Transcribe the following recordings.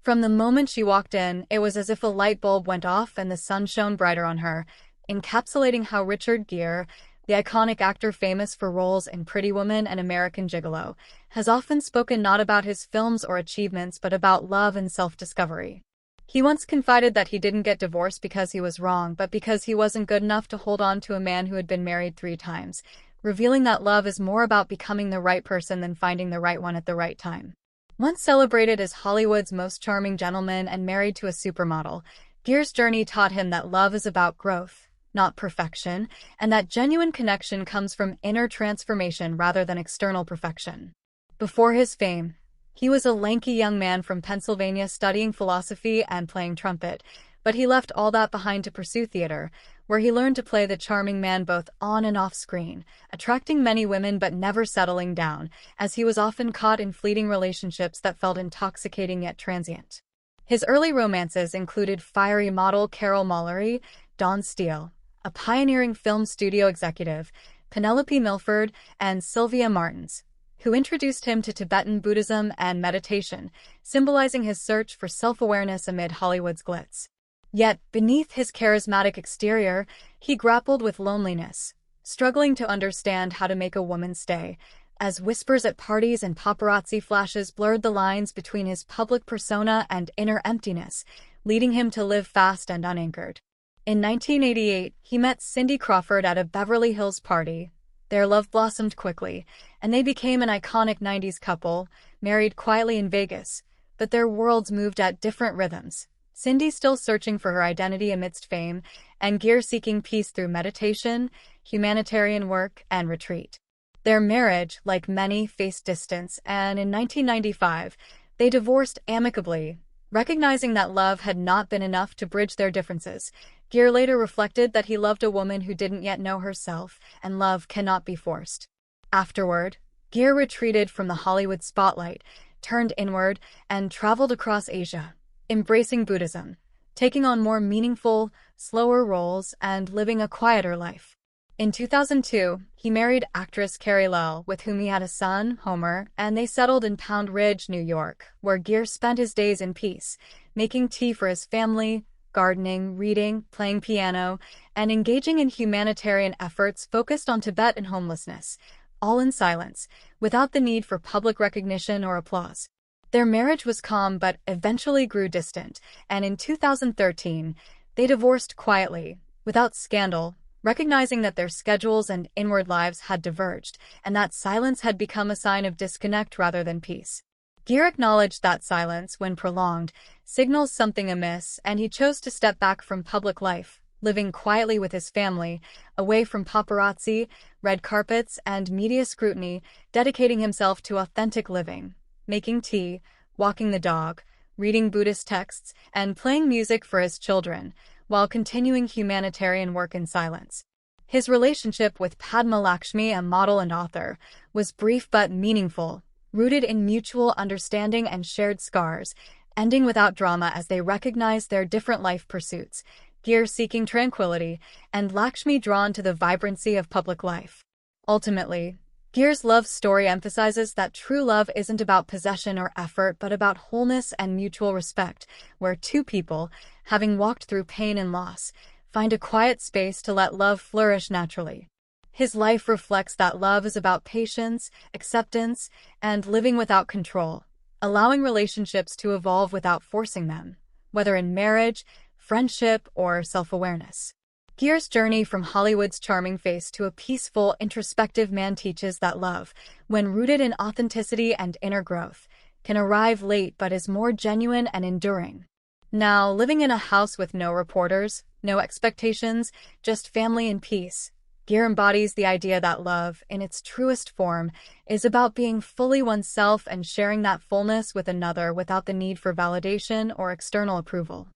From the moment she walked in, it was as if a light bulb went off and the sun shone brighter on her, encapsulating how Richard Gere, the iconic actor famous for roles in Pretty Woman and American Gigolo, has often spoken not about his films or achievements but about love and self-discovery. He once confided that he didn't get divorced because he was wrong, but because he wasn't good enough to hold on to a man who had been married 3 times, revealing that love is more about becoming the right person than finding the right one at the right time. Once celebrated as Hollywood's most charming gentleman and married to a supermodel, Gere's journey taught him that love is about growth, not perfection, and that genuine connection comes from inner transformation rather than external perfection. Before his fame, he was a lanky young man from Pennsylvania studying philosophy and playing trumpet, but he left all that behind to pursue theater, where he learned to play the charming man both on and off screen, attracting many women but never settling down, as he was often caught in fleeting relationships that felt intoxicating yet transient. His early romances included fiery model Carol Mallory, Dawn Steele, a pioneering film studio executive, Penelope Milford, and Sylvia Martins, who introduced him to Tibetan Buddhism and meditation, symbolizing his search for self-awareness amid Hollywood's glitz. Yet, beneath his charismatic exterior, he grappled with loneliness, struggling to understand how to make a woman stay, as whispers at parties and paparazzi flashes blurred the lines between his public persona and inner emptiness, leading him to live fast and unanchored. In 1988, he met Cindy Crawford at a Beverly Hills party. Their love blossomed quickly, and they became an iconic 90s couple, married quietly in Vegas, but their worlds moved at different rhythms. Cindy still searching for her identity amidst fame, and Gere seeking peace through meditation, humanitarian work, and retreat. Their marriage, like many, faced distance, and in 1995, they divorced amicably, recognizing that love had not been enough to bridge their differences. Gere later reflected that he loved a woman who didn't yet know herself, and love cannot be forced. Afterward, Gere retreated from the Hollywood spotlight, turned inward, and traveled across Asia, embracing Buddhism, taking on more meaningful, slower roles, and living a quieter life. In 2002, he married actress Carey, with whom he had a son, Homer, and they settled in Pound Ridge, New York, where Gere spent his days in peace, making tea for his family, gardening, reading, playing piano, and engaging in humanitarian efforts focused on Tibet and homelessness, all in silence, without the need for public recognition or applause. Their marriage was calm but eventually grew distant, and in 2013, they divorced quietly, without scandal, recognizing that their schedules and inward lives had diverged, and that silence had become a sign of disconnect rather than peace. Gere acknowledged that silence, when prolonged, signals something amiss, and he chose to step back from public life, living quietly with his family, away from paparazzi, red carpets, and media scrutiny, dedicating himself to authentic living, making tea, walking the dog, reading Buddhist texts, and playing music for his children, while continuing humanitarian work in silence. His relationship with Padma Lakshmi, a model and author, was brief but meaningful, rooted in mutual understanding and shared scars, ending without drama as they recognized their different life pursuits, Gere seeking tranquility, and Lakshmi drawn to the vibrancy of public life. Ultimately, Gere's love story emphasizes that true love isn't about possession or effort but about wholeness and mutual respect, where two people, having walked through pain and loss, find a quiet space to let love flourish naturally. His life reflects that love is about patience, acceptance, and living without control, allowing relationships to evolve without forcing them, whether in marriage, friendship, or self-awareness. Gere's journey from Hollywood's charming face to a peaceful, introspective man teaches that love, when rooted in authenticity and inner growth, can arrive late but is more genuine and enduring. Now, living in a house with no reporters, no expectations, just family and peace, Gere embodies the idea that love, in its truest form, is about being fully oneself and sharing that fullness with another without the need for validation or external approval.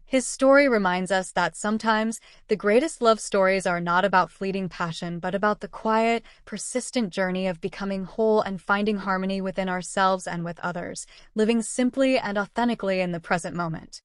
His story reminds us that sometimes the greatest love stories are not about fleeting passion but about the quiet, persistent journey of becoming whole and finding harmony within ourselves and with others, living simply and authentically in the present moment.